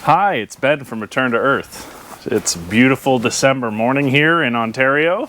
Hi, it's Ben from Return to Earth. It's a beautiful December morning here in Ontario,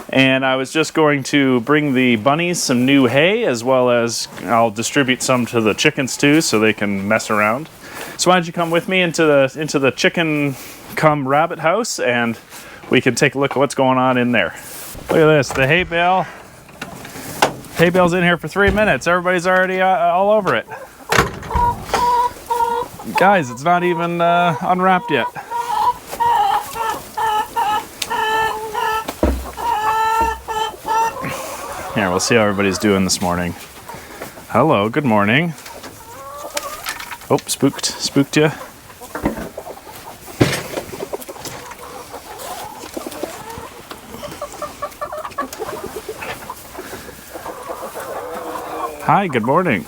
and I was just going to bring the bunnies some new hay, as well as I'll distribute some to the chickens too, so they can mess around. So why don't you come with me into the chicken cum rabbit house, and we can take a look at what's going on in there. Look at this, the hay bale. Hay bale's in here for 3 minutes. Everybody's already all over it. Guys, it's not even unwrapped yet. Here, we'll see how everybody's doing this morning. Hello, good morning. Oh, spooked you. Hi, good morning.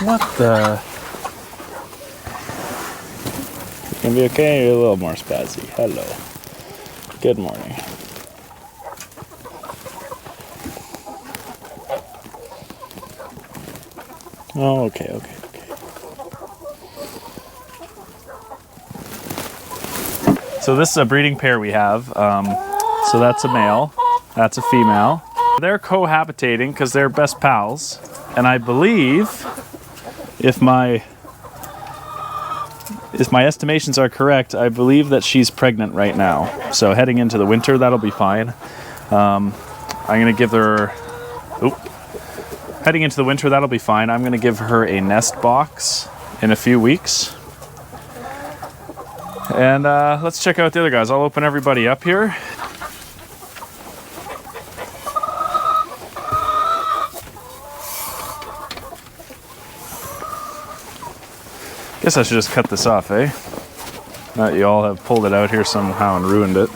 What the? You gonna be okay? You're a little more spazzy. Hello. Good morning. Oh, okay. So this is a breeding pair we have. So that's a male, that's a female. They're cohabitating because they're best pals. And I believe, if my estimations are correct, I believe that she's pregnant right now. So heading into the winter, that'll be fine. I'm gonna give her, heading into the winter, that'll be fine. I'm gonna give her a nest box in a few weeks. And let's check out the other guys. I'll open everybody up here. Guess I should just cut this off, eh? Not you all have pulled it out here somehow and ruined it.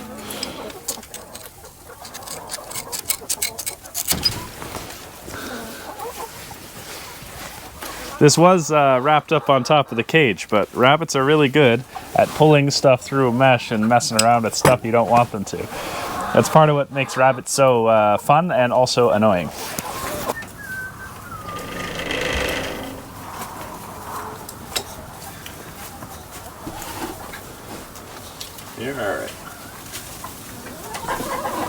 This was wrapped up on top of the cage, but rabbits are really good at pulling stuff through a mesh and messing around with stuff you don't want them to. That's part of what makes rabbits so fun and also annoying. You're all right.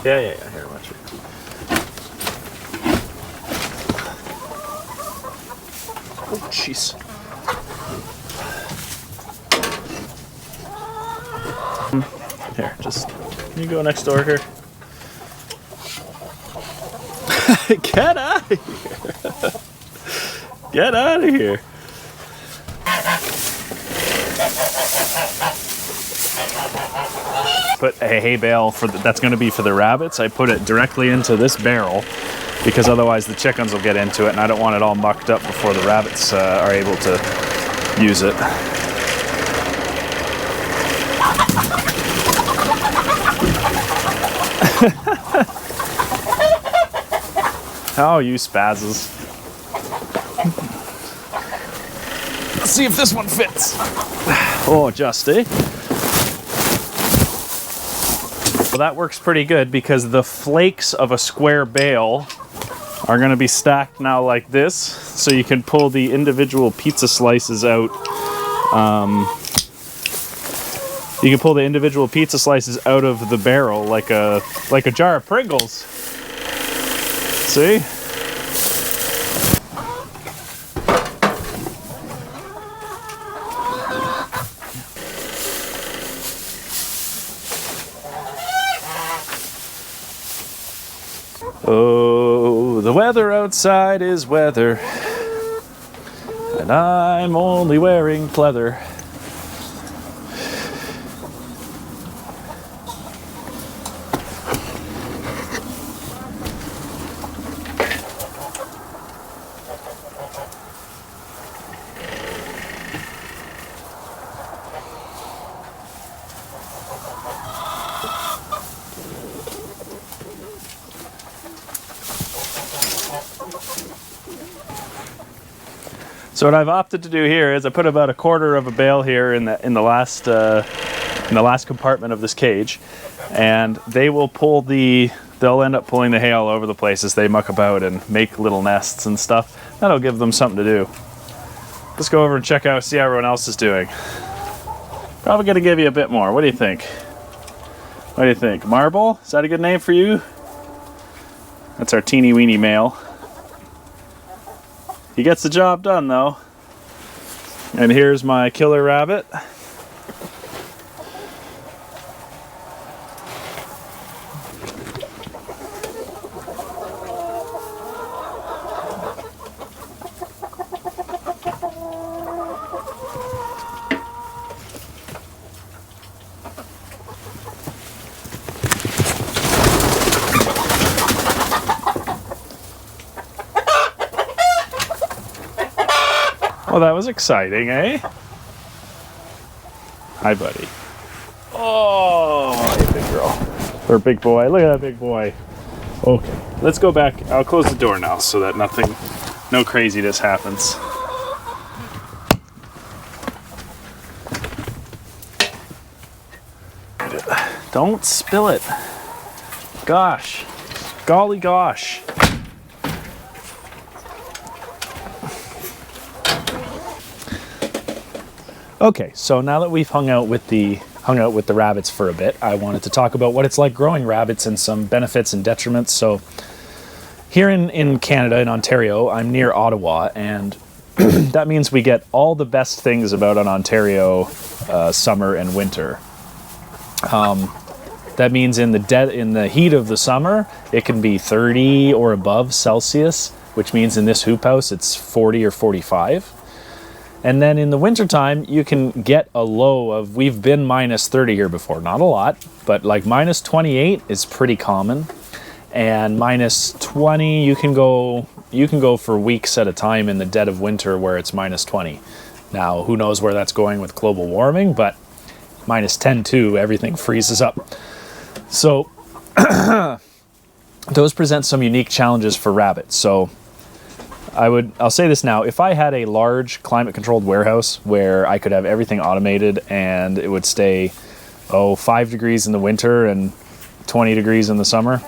Yeah. Here, watch it. Oh, jeez. Here, just, can you go next door here? Get out of here. Get out of here. Put a hay bale that's going to be for the rabbits. I put it directly into this barrel because otherwise the chickens will get into it, and I don't want it all mucked up before the rabbits are able to use it. Oh, you spazzes. Let's see if this one fits. Oh, just, eh? Well, that works pretty good because the flakes of a square bale are going to be stacked now like this, so you can pull the individual pizza slices out. You can pull the individual pizza slices out of the barrel like a jar of Pringles. See? Oh, the weather outside is weather, and I'm only wearing pleather. So what I've opted to do here is I put about a quarter of a bale here in the last compartment of this cage, and they will pull the they'll end up pulling the hay all over the place as they muck about and make little nests and stuff. That'll give them something to do. Let's go over and check out, see how everyone else is doing. Probably gonna give you a bit more. What do you think? What do you think? Marble? Is that a good name for you? That's our teeny weeny male. He gets the job done though. And here's my killer rabbit. Well, that was exciting, eh? Hi, buddy. Oh, hey, big girl. Or big boy. Look at that big boy. Okay, let's go back. I'll close the door now so that no craziness happens. Don't spill it. Gosh. Golly gosh. Okay, so now that we've hung out with the rabbits for a bit, I wanted to talk about what it's like growing rabbits and some benefits and detriments. So here in Canada, in Ontario, I'm near Ottawa, and that means we get all the best things about an Ontario summer and winter. That means in the heat of the summer, it can be 30 or above Celsius, which means in this hoop house, it's 40 or 45. And then in the wintertime, you can get a low of, we've been minus 30 here before. Not a lot, but like minus 28 is pretty common. And minus 20, you can go for weeks at a time in the dead of winter where it's minus 20. Now, who knows where that's going with global warming, but minus 10 too, everything freezes up. So those present some unique challenges for rabbits. So I'll say this now, if I had a large climate-controlled warehouse where I could have everything automated and it would stay, 5 degrees in the winter and 20 degrees in the summer,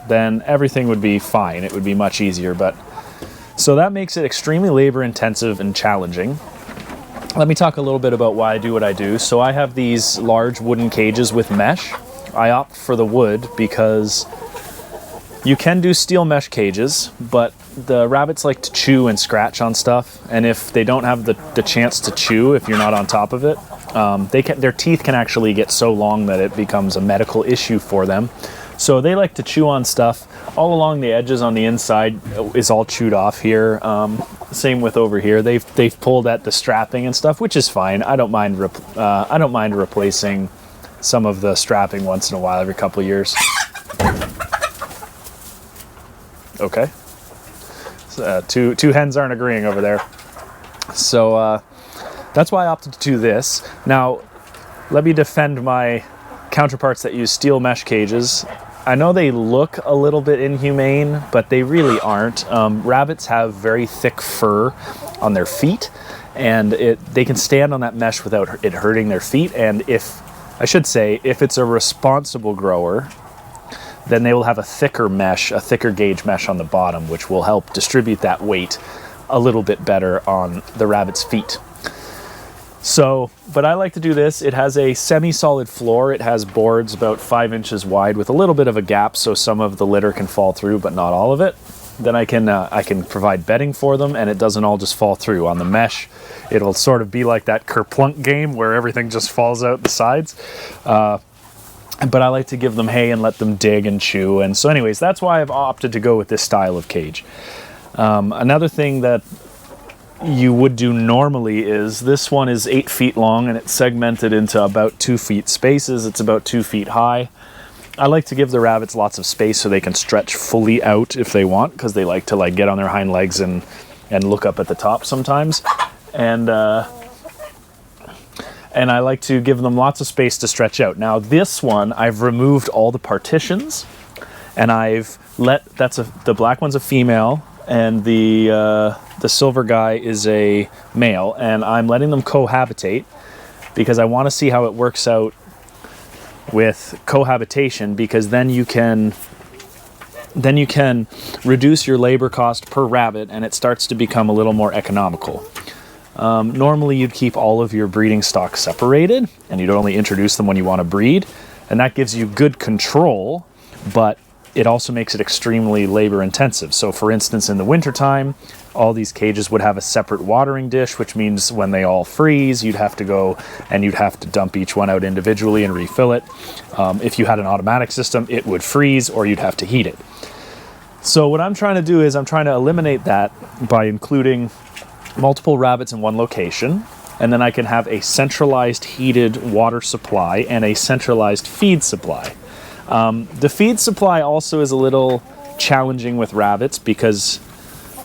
then everything would be fine. It would be much easier. So that makes it extremely labor-intensive and challenging. Let me talk a little bit about why I do what I do. So I have these large wooden cages with mesh. I opt for the wood because you can do steel mesh cages, but the rabbits like to chew and scratch on stuff, and if they don't have the chance to chew, if you're not on top of it, their teeth can actually get so long that it becomes a medical issue for them. So they like to chew on stuff. All along the edges on the inside is all chewed off here. Same with over here. They've pulled at the strapping and stuff, which is fine. I don't mind replacing some of the strapping once in a while, every couple of years. Okay. Two hens aren't agreeing over there. So that's why I opted to do this. Now, let me defend my counterparts that use steel mesh cages. I know they look a little bit inhumane, but they really aren't. Rabbits have very thick fur on their feet, and they can stand on that mesh without it hurting their feet. And if it's a responsible grower, then they will have a thicker gauge mesh on the bottom, which will help distribute that weight a little bit better on the rabbit's feet. So, but I like to do this. It has a semi-solid floor. It has boards about 5 inches wide with a little bit of a gap so some of the litter can fall through, but not all of it. Then I can provide bedding for them, and it doesn't all just fall through. On the mesh, it'll sort of be like that kerplunk game where everything just falls out the sides. But I like to give them hay and let them dig and chew. And so anyways, that's why I've opted to go with this style of cage. Another thing that you would do normally is, this one is 8 feet long and it's segmented into about 2 feet spaces. It's about 2 feet high. I like to give the rabbits lots of space so they can stretch fully out if they want, because they like to get on their hind legs and look up at the top sometimes. And I like to give them lots of space to stretch out. Now this one, I've removed all the partitions, and the black one's a female, and the silver guy is a male, and I'm letting them cohabitate because I want to see how it works out with cohabitation, because then you can then you can reduce your labor cost per rabbit, and it starts to become a little more economical. Normally you'd keep all of your breeding stock separated, and you'd only introduce them when you want to breed, and that gives you good control, but it also makes it extremely labor intensive. So for instance, in the wintertime, all these cages would have a separate watering dish, which means when they all freeze, you'd have to go and you'd have to dump each one out individually and refill it. If you had an automatic system, it would freeze or you'd have to heat it. So what I'm trying to do is I'm trying to eliminate that by including multiple rabbits in one location, and then I can have a centralized heated water supply and a centralized feed supply. The feed supply also is a little challenging with rabbits because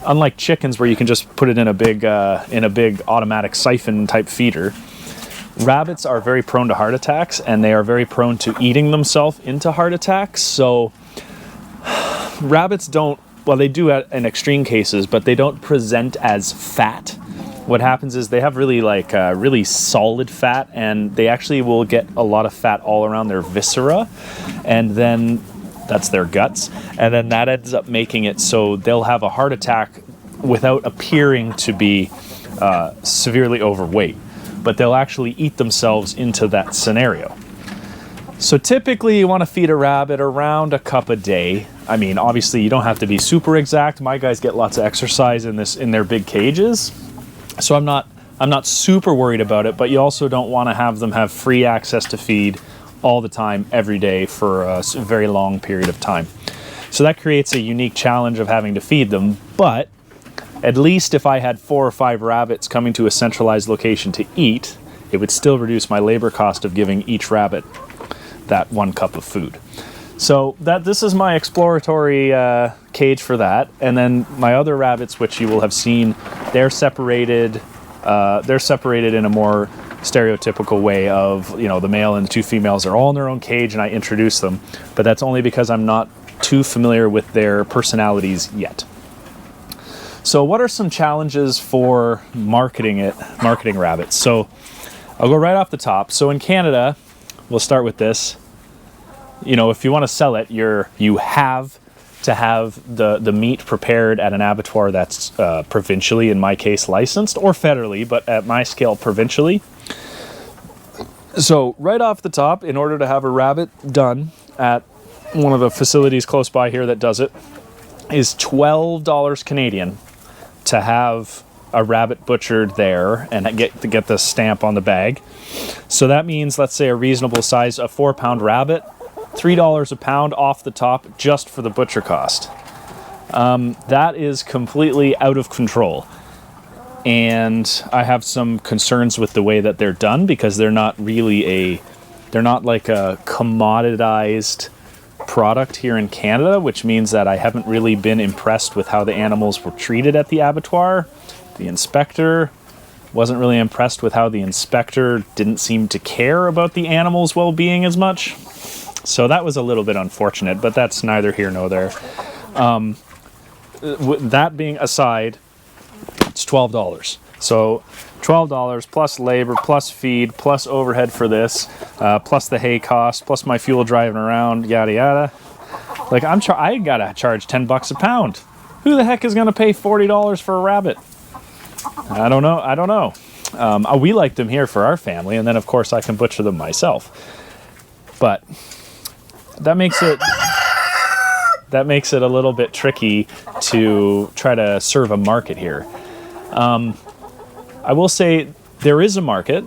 unlike chickens where you can just put it in a big automatic siphon type feeder, rabbits are very prone to heart attacks, and they are very prone to eating themselves into heart attacks. So rabbits don't, well, they do in extreme cases, but they don't present as fat. What happens is they have really solid fat, and they actually will get a lot of fat all around their viscera, and then that's their guts, and then that ends up making it so they'll have a heart attack without appearing to be severely overweight, but they'll actually eat themselves into that scenario. So typically you want to feed a rabbit around a cup a day. I mean, obviously you don't have to be super exact. My guys get lots of exercise in their big cages, so I'm not super worried about it, but you also don't want to have them have free access to feed all the time, every day, for a very long period of time. So that creates a unique challenge of having to feed them, but at least if I had 4 or 5 rabbits coming to a centralized location to eat, it would still reduce my labor cost of giving each rabbit that 1 cup of food. So this is my exploratory cage for that. And then my other rabbits, which you will have seen, they're separated in a more stereotypical way of, the male and the 2 females are all in their own cage, and I introduce them. But that's only because I'm not too familiar with their personalities yet. So what are some challenges for marketing rabbits? So I'll go right off the top. So in Canada, we'll start with this. If you want to sell it, you have to have the meat prepared at an abattoir that's provincially, in my case, licensed, or federally, but at my scale, provincially. So right off the top, in order to have a rabbit done at one of the facilities close by here that does it, is $12 Canadian to have a rabbit butchered there and get the stamp on the bag. So that means, let's say a reasonable size, a 4-pound rabbit, $3 a pound off the top just for the butcher cost. That is completely out of control. And I have some concerns with the way that they're done, because they're not like a commoditized product here in Canada, which means that I haven't really been impressed with how the animals were treated at the abattoir. The inspector wasn't really impressed with how the inspector didn't seem to care about the animals' well-being as much. So that was a little bit unfortunate, but that's neither here nor there. That being aside, it's $12. So $12 plus labor, plus feed, plus overhead for this, plus the hay cost, plus my fuel driving around, yada yada. Like I gotta charge $10 a pound. Who the heck is gonna pay $40 for a rabbit? I don't know. We like them here for our family, and then of course I can butcher them myself. But that makes it a little bit tricky to try to serve a market here. I will say there is a market.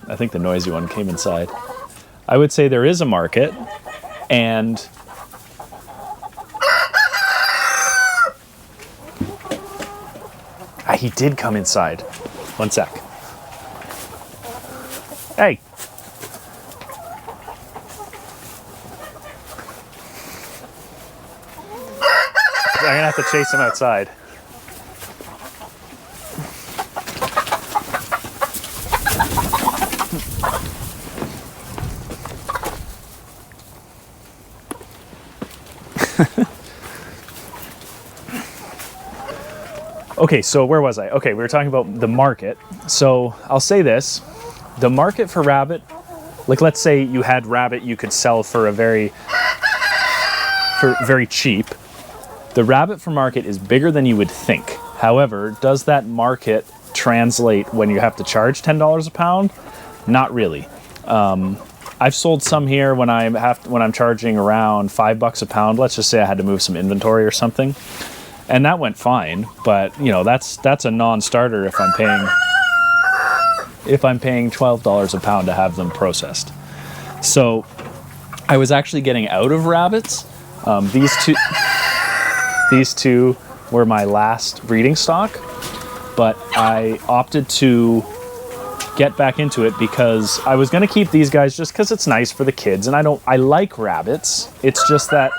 I think the noisy one came inside. I would say there is a market, and he did come inside. One sec. Hey. I'm gonna have to chase him outside. Okay, so where was I? Okay, we were talking about the market. So I'll say this, the market for rabbit, like let's say you had rabbit you could sell for a very for very cheap. The rabbit for market is bigger than you would think. However, does that market translate when you have to charge $10 a pound? Not really. I've sold some here when I'm charging around $5 a pound. Let's just say I had to move some inventory or something, and that went fine. But you know, that's a non-starter if I'm paying $12 a pound to have them processed. So I was actually getting out of rabbits. These two were my last breeding stock, but I opted to get back into it because I was going to keep these guys just because it's nice for the kids, and I like rabbits. It's just that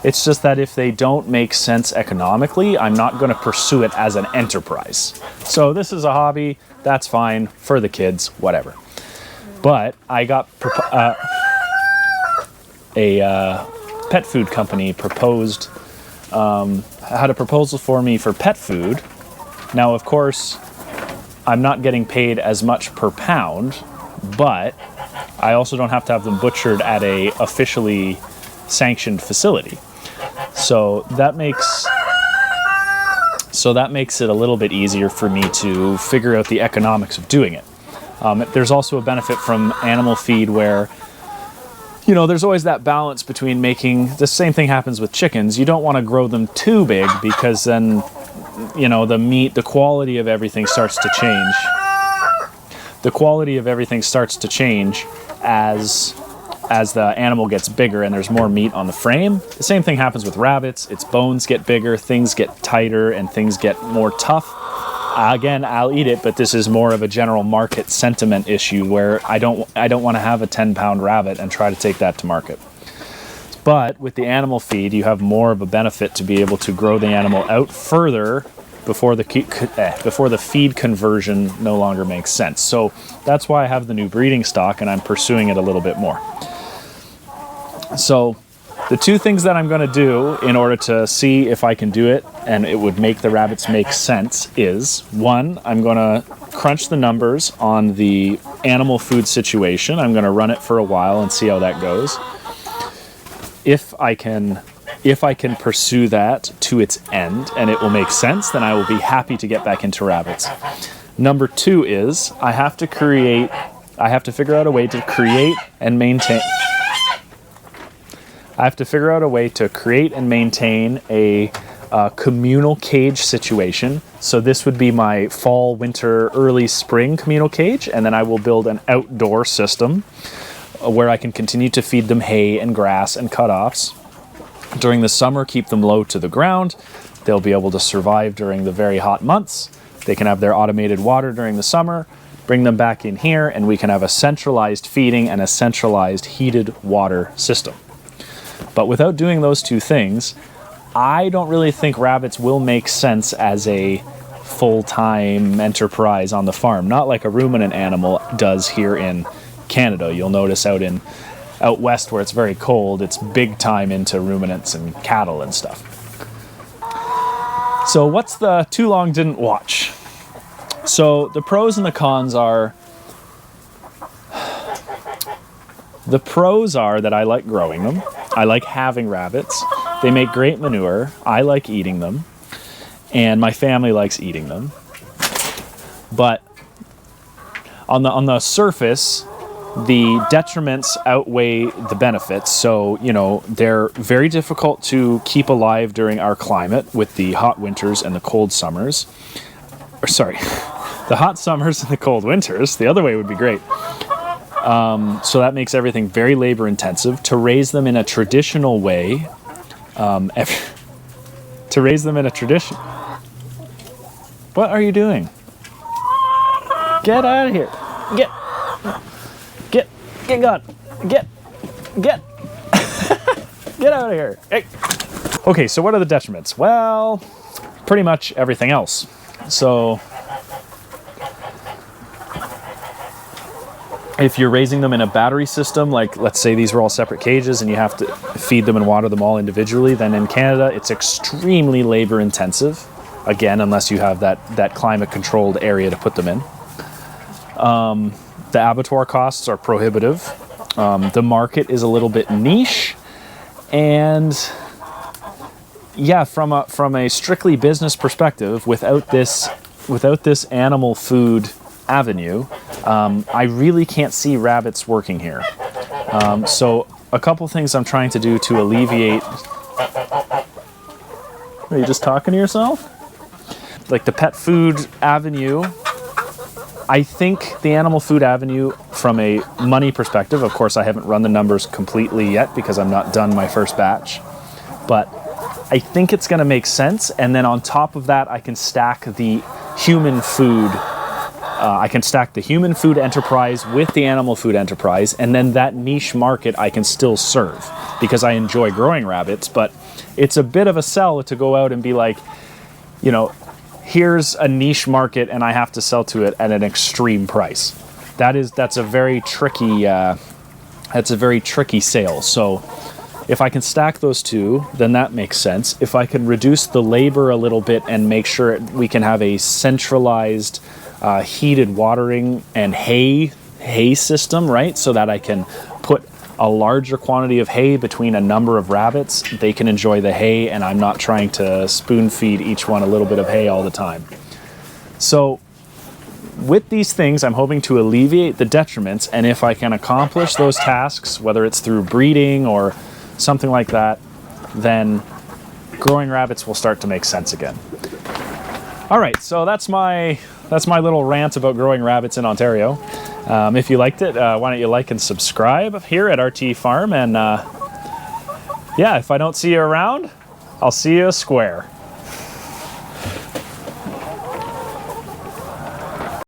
if they don't make sense economically, I'm not going to pursue it as an enterprise. So this is a hobby, that's fine for the kids, whatever. But I got a pet food company had a proposal for me for pet food. Now, of course, I'm not getting paid as much per pound, but I also don't have to have them butchered at a officially sanctioned facility. So that makes it a little bit easier for me to figure out the economics of doing it. There's also a benefit from animal feed where, you know, there's always that balance between making, the same thing happens with chickens. You don't want to grow them too big because then, you know, the meat, the quality of everything starts to change. The quality of everything starts to change as the animal gets bigger and there's more meat on the frame. The same thing happens with rabbits. Its bones get bigger, things get tighter, and things get more tough. Again, I'll eat it, but this is more of a general market sentiment issue where I don't want to have a 10-pound rabbit and try to take that to market. But with the animal feed, you have more of a benefit to be able to grow the animal out further before the feed conversion no longer makes sense. So that's why I have the new breeding stock and I'm pursuing it a little bit more. So the two things that I'm going to do in order to see if I can do it and it would make the rabbits make sense is, one, I'm going to crunch the numbers on the animal food situation. I'm going to run it for a while and see how that goes. If I can pursue that to its end and it will make sense, then I will be happy to get back into rabbits. Number two is I have to figure out a way to create and maintain a communal cage situation. So this would be my fall, winter, early spring communal cage, and then I will build an outdoor system where I can continue to feed them hay and grass and cut-offs. During the summer, keep them low to the ground. They'll be able to survive during the very hot months. They can have their automated water during the summer, bring them back in here, and we can have a centralized feeding and a centralized heated water system. But without doing those two things, I don't really think rabbits will make sense as a full-time enterprise on the farm. Not like a ruminant animal does here in Canada. You'll notice out west where it's very cold, it's big time into ruminants and cattle and stuff. So what's the too long didn't watch? So the pros and the cons are, the pros are that I like growing them. I like having rabbits. They make great manure. I like eating them. And my family likes eating them. But on the surface, the detriments outweigh the benefits. So, you know, they're very difficult to keep alive during our climate with the hot winters and the cold summers. The hot summers and the cold winters. The other way would be great. So that makes everything very labor intensive. To raise them in a traditional way, What are you doing? Get out of here. Get gone. Get out of here. Hey. Okay, so what are the detriments? Well, pretty much everything else. So if you're raising them in a battery system, like let's say these were all separate cages and you have to feed them and water them all individually, then in Canada it's extremely labor intensive. Again, unless you have that climate controlled area to put them in. The abattoir costs are prohibitive. The market is a little bit niche, And yeah, from a strictly business perspective, without this animal food avenue, I really can't see rabbits working here. So a couple things I'm trying to do to alleviate. Are you just talking to yourself? Like the pet food avenue, I think the animal food avenue from a money perspective, of course I haven't run the numbers completely yet because I'm not done my first batch, but I think it's going to make sense. And then on top of that, I can stack the human food. I can stack the human food enterprise with the animal food enterprise, and then that niche market I can still serve because I enjoy growing rabbits. But it's a bit of a sell to go out and be like, you know, here's a niche market and I have to sell to it at an extreme price. That's a very tricky sale. So if I can stack those two, then that makes sense. If I can reduce the labor a little bit and make sure we can have a centralized heated watering and hay system, right? So that I can put a larger quantity of hay between a number of rabbits. They can enjoy the hay and I'm not trying to spoon feed each one a little bit of hay all the time. So with these things, I'm hoping to alleviate the detriments, and if I can accomplish those tasks, whether it's through breeding or something like that, then growing rabbits will start to make sense again. All right, so that's my little rant about growing rabbits in Ontario. If you liked it, why don't you like and subscribe here at RT Farm, and yeah, if I don't see you around, I'll see you square.